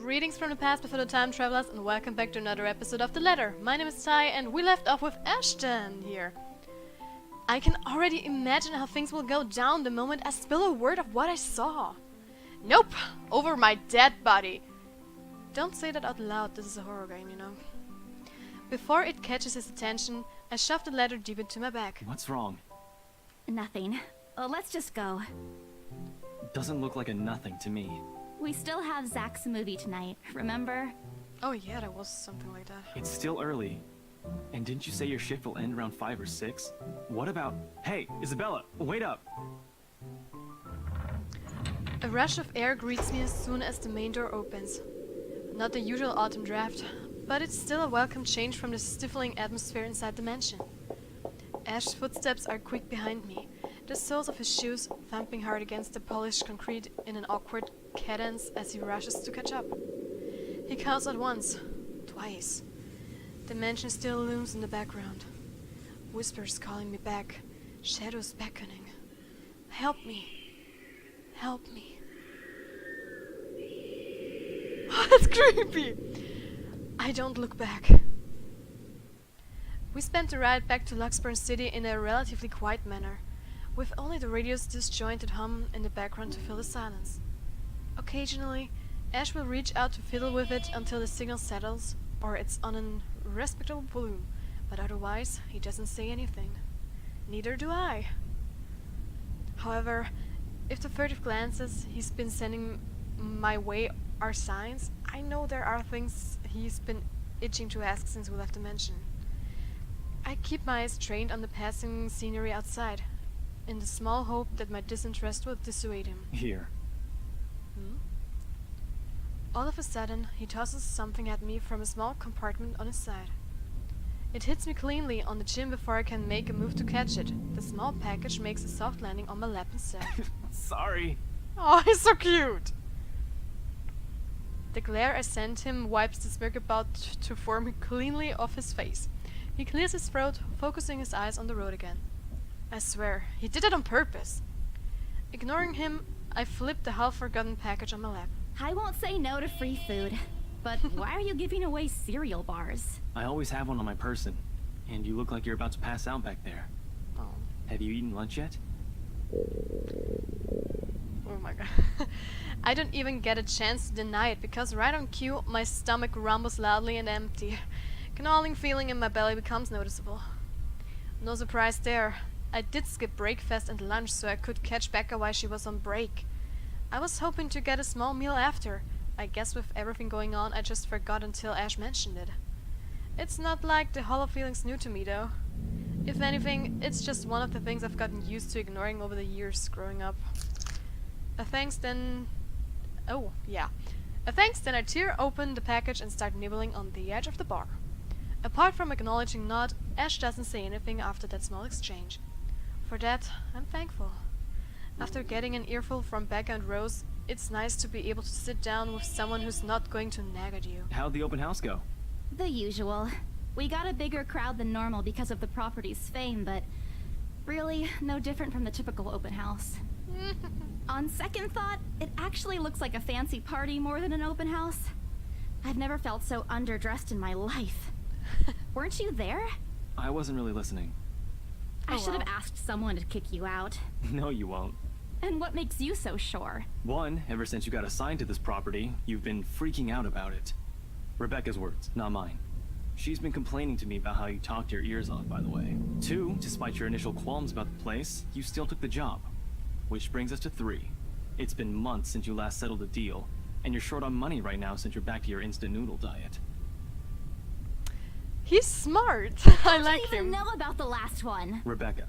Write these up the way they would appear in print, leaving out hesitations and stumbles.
Greetings from the past before the time travelers, and welcome back to another episode of The Ladder. My name is Ty, and we left off with Ashton here. I can already imagine how things will go down the moment I spill a word of what I saw. Nope! Over my dead body! Don't say that out loud, this is a horror game, you know. Before it catches his attention, I shove the ladder deep into my back. What's wrong? Nothing. Let's just go. Doesn't look like a nothing to me. We still have Zach's movie tonight, remember? Oh yeah, that was something like that. It's still early. And didn't you say your shift will end around 5 or 6? What about... Hey, Isabella, wait up! A rush of air greets me as soon as the main door opens. Not the usual autumn draft, but it's still a welcome change from the stifling atmosphere inside the mansion. Ash's footsteps are quick behind me, the soles of his shoes thumping hard against the polished concrete in an awkward cadence as he rushes to catch up. He calls out once, twice. The mansion still looms in the background. Whispers calling me back, shadows beckoning. Help me. Help me. Oh, that's creepy! I don't look back. We spent the ride back to Luxburn City in a relatively quiet manner, with only the radio's disjointed hum in the background to fill the silence. Occasionally, Ash will reach out to fiddle with it until the signal settles, or it's on a respectable volume, but otherwise, he doesn't say anything. Neither do I. However, if the furtive glances he's been sending my way are signs, I know there are things he's been itching to ask since we left the mansion. I keep my eyes trained on the passing scenery outside, in the small hope that my disinterest will dissuade him. Here. All of a sudden, he tosses something at me from a small compartment on his side. It hits me cleanly on the chin before I can make a move to catch it. The small package makes a soft landing on my lap instead. Sorry. Oh, he's so cute! The glare I send him wipes the smirk about to form cleanly off his face. He clears his throat, focusing his eyes on the road again. I swear, he did it on purpose. Ignoring him, I flip the half-forgotten package on my lap. I won't say no to free food, but why are you giving away cereal bars? I always have one on my person. And you look like you're about to pass out back there. Oh, Have you eaten lunch yet? oh my god. I don't even get a chance to deny it, because right on cue, my stomach rumbles loudly and empty. Gnawing feeling in my belly becomes noticeable. No surprise there. I did skip breakfast and lunch so I could catch Becca while she was on break. I was hoping to get a small meal after. I guess with everything going on, I just forgot until Ash mentioned it. It's not like the hollow feeling's new to me though. If anything, it's just one of the things I've gotten used to ignoring over the years growing up. A thanks then I tear open the package and start nibbling on the edge of the bar. Apart from acknowledging nod, Ash doesn't say anything after that small exchange. For that, I'm thankful. After getting an earful from Becca and Rose, it's nice to be able to sit down with someone who's not going to nag at you. How'd the open house go? The usual. We got a bigger crowd than normal because of the property's fame, but really, no different from the typical open house. On second thought, it actually looks like a fancy party more than an open house. I've never felt so underdressed in my life. Weren't you there? I wasn't really listening. I should have asked someone to kick you out. No, you won't. And what makes you so sure? One, ever since you got assigned to this property, you've been freaking out about it. Rebecca's words, not mine. She's been complaining to me about how you talked your ears off, by the way. Two, despite your initial qualms about the place, you still took the job. Which brings us to 3. It's been months since you last settled a deal, and you're short on money right now since you're back to your instant noodle diet. He's smart. I like I didn't even him. know about the last one. Rebecca.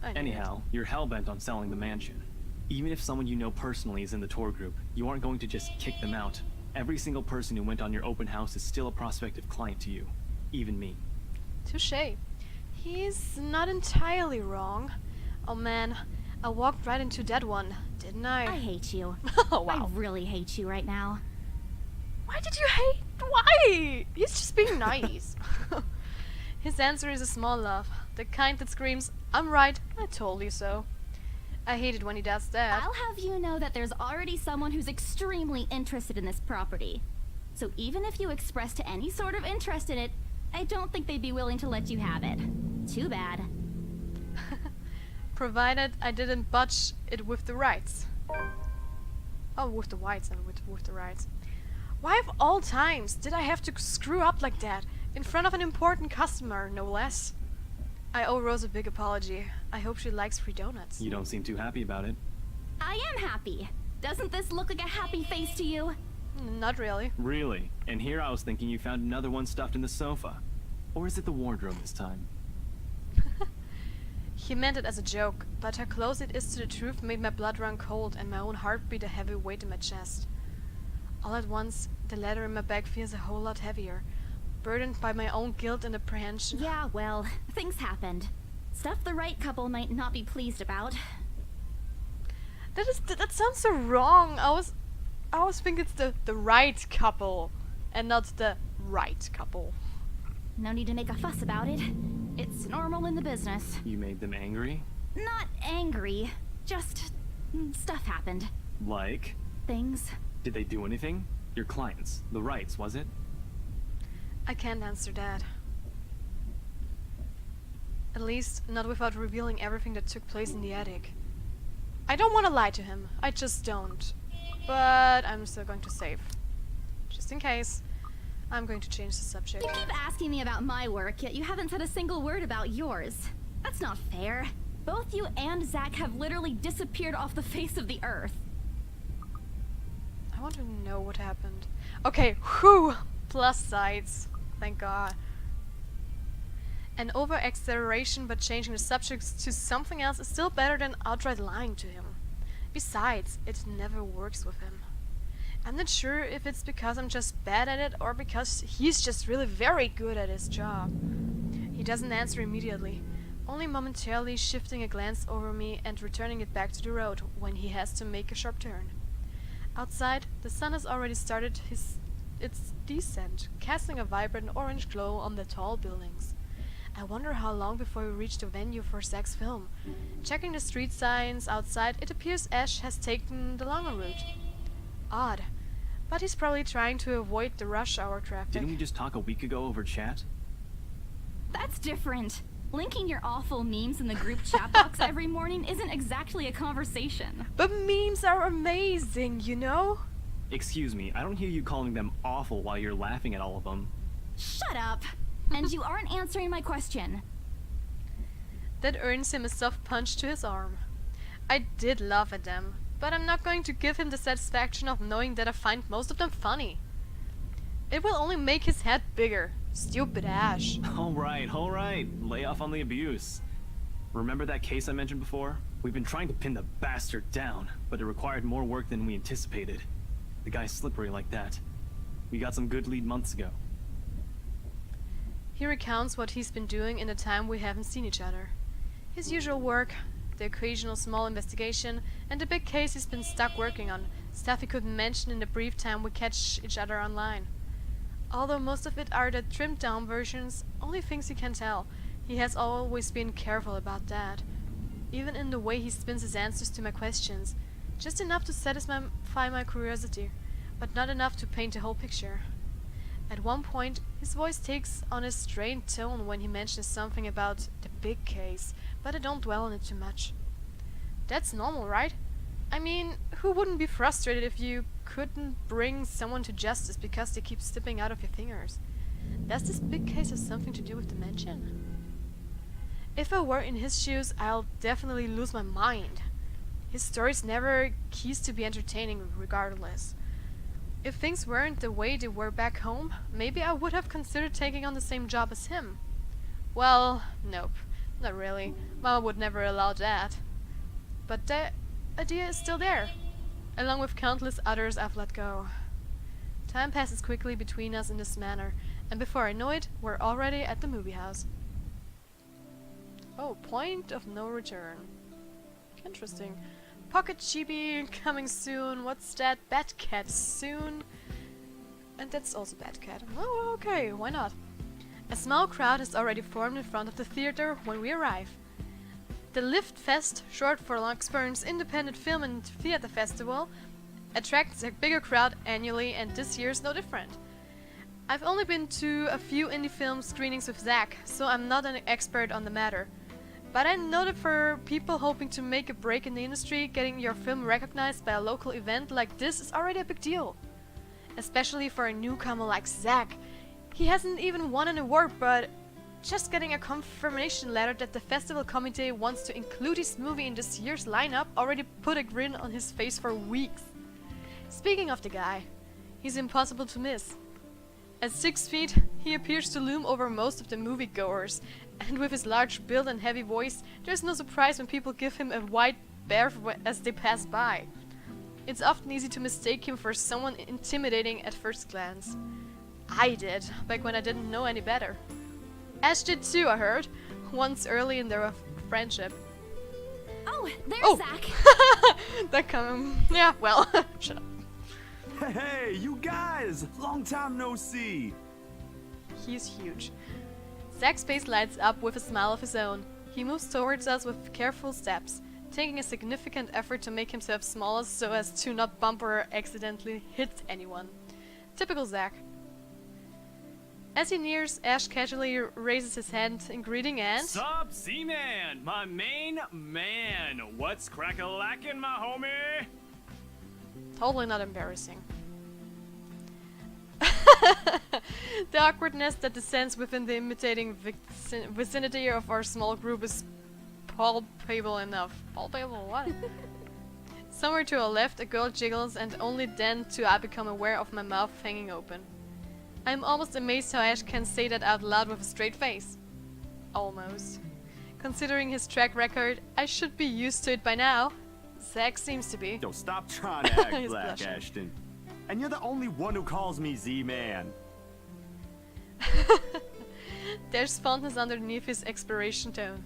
I knew Anyhow, you're hell-bent on selling the mansion. Even if someone you know personally is in the tour group, you aren't going to just kick them out. Every single person who went on your open house is still a prospective client to you. Even me. it. Touché. He's not entirely wrong. Oh man, I walked right into that one, didn't I? I hate you. Oh wow. I really hate you right now. Why did you hate? Why? He's just being nice. His answer is a small laugh, the kind that screams, "I'm right, I told you so." I hate it when he does that. I'll have you know that there's already someone who's extremely interested in this property. So even if you expressed any sort of interest in it, I don't think they'd be willing to let you have it. Too bad. Provided I didn't botch it with the rights. Oh, with the whites and with the rights. Why of all times did I have to screw up like that? In front of an important customer, no less. I owe Rose a big apology. I hope she likes free donuts. You don't seem too happy about it. I am happy. Doesn't this look like a happy face to you? Not really. Really? And here I was thinking you found another one stuffed in the sofa. Or is it the wardrobe this time? He meant it as a joke, but how close it is to the truth made my blood run cold and my own heart beat a heavy weight in my chest. All at once, the letter in my bag feels a whole lot heavier, burdened by my own guilt and apprehension. Yeah, well, things happened. Stuff the right couple might not be pleased about. That sounds so wrong. I was thinking it's the right couple and not the right couple. No need to make a fuss about it. It's normal in the business. You made them angry? Not angry. Just stuff happened. Like? Things. Did they do anything? Your clients, the rights, was it? I can't answer that. At least, not without revealing everything that took place in the attic. I don't want to lie to him. I just don't. But I'm still going to save. Just in case. I'm going to change the subject. You keep asking me about my work, yet you haven't said a single word about yours. That's not fair. Both you and Zach have literally disappeared off the face of the earth. I want to know what happened. Okay, whew! Plus sides. Thank God. An over-exaggeration but changing the subject to something else is still better than outright lying to him. Besides, it never works with him. I'm not sure if it's because I'm just bad at it or because he's just really very good at his job. He doesn't answer immediately, only momentarily shifting a glance over me and returning it back to the road when he has to make a sharp turn. Outside, the sun has already started its descent, casting a vibrant orange glow on the tall buildings. I wonder how long before we reach the venue for Zach's film. Checking the street signs outside, it appears Ash has taken the longer route. Odd, but he's probably trying to avoid the rush hour traffic. Didn't we just talk a week ago over chat? That's different. Linking your awful memes in the group chat box every morning isn't exactly a conversation. But memes are amazing, you know? Excuse me, I don't hear you calling them awful while you're laughing at all of them. Shut up! And you aren't answering my question. That earns him a soft punch to his arm. I did laugh at them, but I'm not going to give him the satisfaction of knowing that I find most of them funny. It will only make his head bigger. Stupid Ash. Alright. Lay off on the abuse. Remember that case I mentioned before? We've been trying to pin the bastard down, but it required more work than we anticipated. The guy's slippery like that. We got some good lead months ago. He recounts what he's been doing in the time we haven't seen each other. His usual work, the occasional small investigation, and the big case he's been stuck working on, stuff he couldn't mention in the brief time we catch each other online. Although most of it are the trimmed down versions, only things he can tell, he has always been careful about that. Even in the way he spins his answers to my questions, just enough to satisfy my curiosity, but not enough to paint the whole picture. At one point, his voice takes on a strained tone when he mentions something about the big case, but I don't dwell on it too much. That's normal, right? I mean, who wouldn't be frustrated if you couldn't bring someone to justice because they keep slipping out of your fingers? Does this big case have something to do with the mansion? If I were in his shoes, I'll definitely lose my mind. His stories never cease to be entertaining regardless. If things weren't the way they were back home, maybe I would have considered taking on the same job as him. Well, nope, not really. Mama would never allow that. But the idea is still there, along with countless others I've let go. Time passes quickly between us in this manner, and before I know it, we're already at the movie house. Oh, point of no return. Interesting. Pocket Chibi coming soon. What's that? Batcat soon. And that's also Batcat. Oh, okay, why not? A small crowd has already formed in front of the theater when we arrive. The Lift Fest, short for Luxburn's Independent Film and Theatre Festival, attracts a bigger crowd annually, and this year's no different. I've only been to a few indie film screenings with Zach, so I'm not an expert on the matter. But I know that for people hoping to make a break in the industry, getting your film recognized by a local event like this is already a big deal. Especially for a newcomer like Zach. He hasn't even won an award, but just getting a confirmation letter that the festival committee wants to include his movie in this year's lineup already put a grin on his face for weeks. Speaking of the guy, he's impossible to miss. At 6 feet, he appears to loom over most of the moviegoers, and with his large build and heavy voice, there's no surprise when people give him a wide berth as they pass by. It's often easy to mistake him for someone intimidating at first glance. I did, back when I didn't know any better. Ash did too, I heard, once early in their friendship. Oh, there's Zach. That yeah, well, shut up. Hey, you guys! Long time no see! He's huge. Zach's face lights up with a smile of his own. He moves towards us with careful steps, taking a significant effort to make himself smaller so as to not bump or accidentally hit anyone. Typical Zach. As he nears, Ash casually raises his hand in greeting and... Sup, Z-Man, my main man. What's crack-a-lackin', my homie? Totally not embarrassing. The awkwardness that descends within the imitating vicinity of our small group is palpable enough. Palpable what? Somewhere to our left, a girl jiggles, and only then do I become aware of my mouth hanging open. I'm almost amazed how Ash can say that out loud with a straight face. Almost. Considering his track record, I should be used to it by now. Zach seems to be. Yo, stop trying to act He's black, blushing. Ashton. And you're the only one who calls me Z-Man. There's fondness underneath his exploration tone.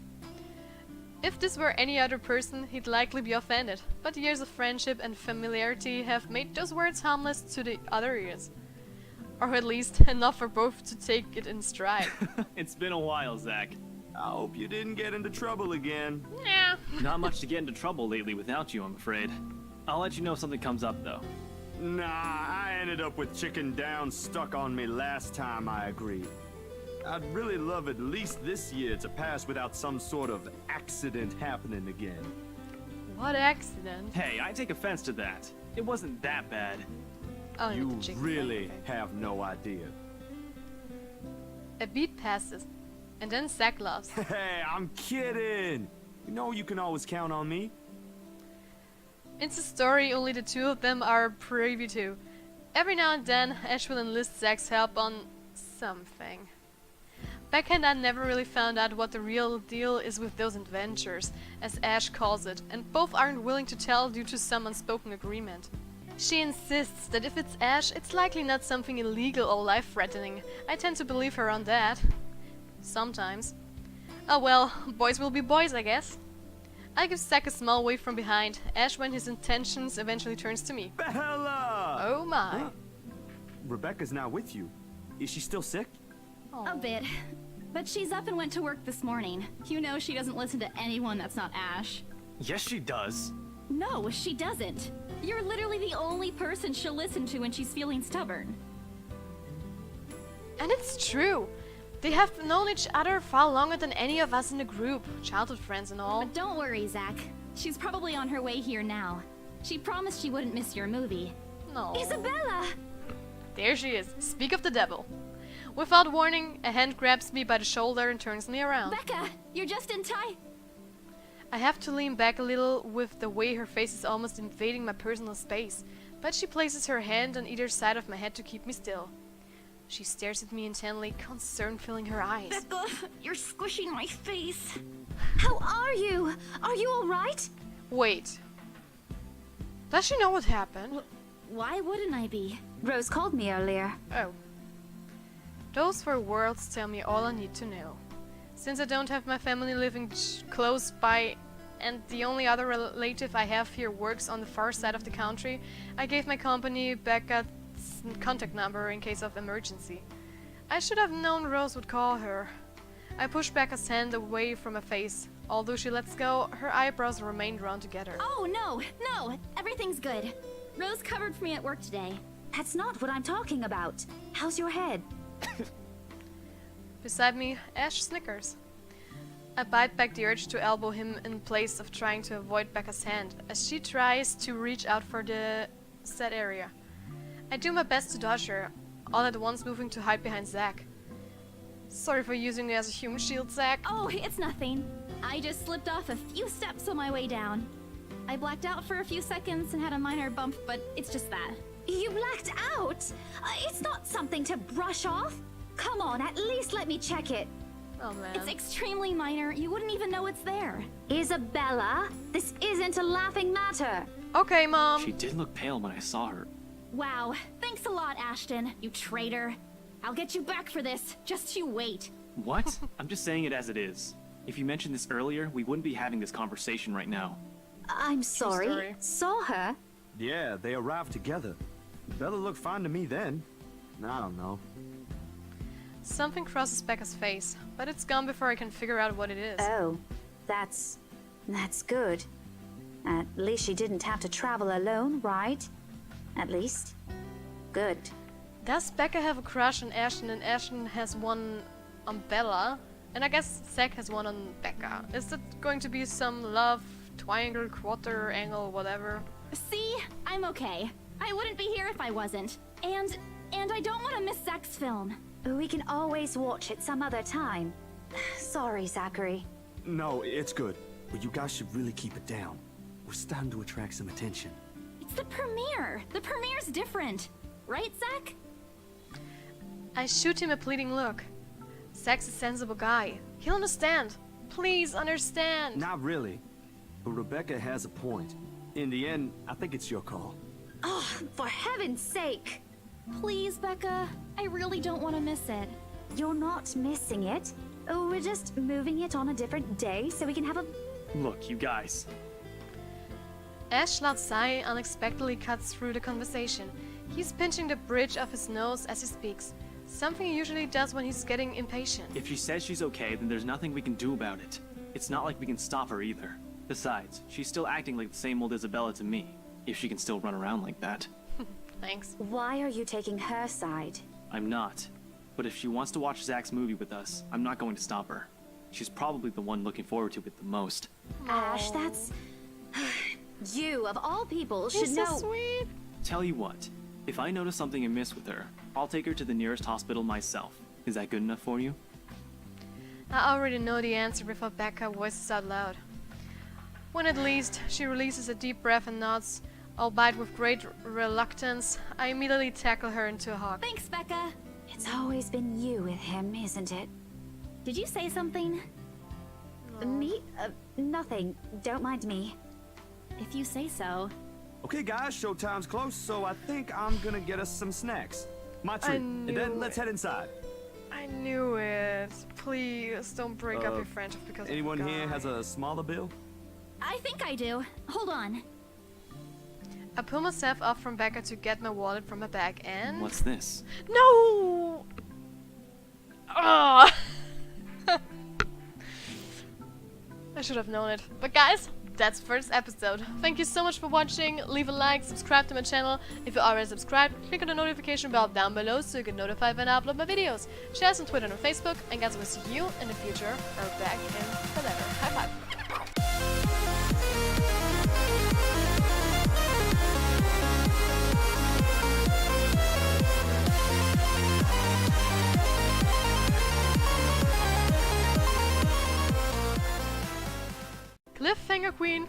If this were any other person, he'd likely be offended, but years of friendship and familiarity have made those words harmless to the other ears. Or at least enough for both to take it in stride. It's been a while, Zach. I hope you didn't get into trouble again. Yeah. Not much to get into trouble lately without you, I'm afraid. I'll let you know if something comes up, though. Nah, I ended up with chicken down stuck on me last time I agreed. I'd really love at least this year to pass without some sort of accident happening again. What accident? Hey, I take offense to that. It wasn't that bad. Oh, You the chicken really thing. have no idea. A beat passes, and then Zach laughs. Hey, I'm kidding! You know you can always count on me. It's a story only the two of them are privy to. Every now and then, Ash will enlist Zach's help on something. Backhand, I never really found out what the real deal is with those adventures, as Ash calls it, and both aren't willing to tell due to some unspoken agreement. She insists that if it's Ash, it's likely not something illegal or life-threatening. I tend to believe her on that. Sometimes. Oh well, boys will be boys, I guess. I give Zach a small wave from behind, Ash when his intentions eventually turns to me. Bella! Oh my. Huh? Rebecca's not with you. Is she still sick? A bit. But she's up and went to work this morning. You know she doesn't listen to anyone that's not Ash. Yes, she does. No, she doesn't. You're literally the only person she'll listen to when she's feeling stubborn. And it's true. They have known each other far longer than any of us in the group, childhood friends and all. But don't worry, Zach. She's probably on her way here now. She promised she wouldn't miss your movie. No. Isabella! There she is. Speak of the devil. Without warning, a hand grabs me by the shoulder and turns me around. Becca, you're just in time. I have to lean back a little with the way her face is almost invading my personal space, but she places her hand on either side of my head to keep me still. She stares at me intently, concern filling her eyes. Becca, you're squishing my face. How are you? Are you alright? Wait. Does she know what happened? Why wouldn't I be? Rose called me earlier. Oh. Those were words tell me all I need to know. Since I don't have my family living close by, and the only other relative I have here works on the far side of the country, I gave my company Becca's contact number in case of emergency. I should have known Rose would call her. I push Becca's hand away from her face. Although she lets go, her eyebrows remain drawn together. Oh, no, no, everything's good. Rose covered for me at work today. That's not what I'm talking about. How's your head? Beside me, Ash snickers. I bite back the urge to elbow him in place of trying to avoid Becca's hand as she tries to reach out for the said area. I do my best to dodge her, all at once moving to hide behind Zack. Sorry for using you as a human shield, Zack. Oh, it's nothing. I just slipped off a few steps on my way down. I blacked out for a few seconds and had a minor bump, but it's just that. You blacked out? It's not something to brush off. Come on, at least let me check it. Oh man. It's extremely minor. You wouldn't even know it's there. Isabella, this isn't a laughing matter. Okay, Mom. She did look pale when I saw her. Wow. Thanks a lot, Ashton, you traitor. I'll get you back for this. Just you wait. What? I'm just saying it as it is. If you mentioned this earlier, we wouldn't be having this conversation right now. I'm sorry. story. Saw her? Yeah, they arrived together. Bella looked fine to me then. I don't know. Something crosses Becca's face, but it's gone before I can figure out what it is. Oh, that's good. At least she didn't have to travel alone, right? At least. Good. Does Becca have a crush on Ashton and Ashton has one on Bella? And I guess Zack has one on Becca. Is it going to be some love, triangle, quarter, angle, whatever? See? I'm okay. I wouldn't be here if I wasn't. And I don't want to miss Zach's film. We can always watch it some other time. Sorry, Zachary. No, it's good. But you guys should really keep it down. We're starting to attract some attention. It's the premiere. The premiere's different. Right, Zach? I shoot him a pleading look. Zack's a sensible guy. He'll understand. Please understand. Not really. But Rebecca has a point. In the end, I think it's your call. Oh, for heaven's sake! Please, Becca. I really don't want to miss it. You're not missing it. Oh, we're just moving it on a different day so we can have a... Look, you guys. Ash's loud sigh unexpectedly cuts through the conversation. He's pinching the bridge of his nose as he speaks. Something he usually does when he's getting impatient. If she says she's okay, then there's nothing we can do about it. It's not like we can stop her either. Besides, she's still acting like the same old Isabella to me, if she can still run around like that. Thanks. Why are you taking her side? I'm not. But if she wants to watch Zack's movie with us, I'm not going to stop her. She's probably the one looking forward to it the most. Ash, that's... You, of all people, should He's know... so sweet. Tell you what, if I notice something amiss with her, I'll take her to the nearest hospital myself. Is that good enough for you? I already know the answer before Becca voices out loud. When at least she releases a deep breath and nods, albeit with great reluctance, I immediately tackle her into a hug. Thanks, Becca. It's always been you with him, isn't it? Did you say something? Me? Nothing. Don't mind me. If you say so. Okay, guys, showtime's close, so I think I'm gonna get us some snacks. My treat. And knew then let's it. head inside. I knew it. Please don't break up your friendship because Anyone of a here guy. has a smaller bill? I think I do. Hold on. I pull myself up from Becca to get my wallet from my bag and... What's this? No! Ah! I should have known it. But guys, that's first episode. Thank you so much for watching. Leave a like, subscribe to my channel. If you already subscribed, click on the notification bell down below so you get notified when I upload my videos. Share us on Twitter and Facebook. And guys, we'll see you in the future or back in whatever. High five. Cliffhanger Queen.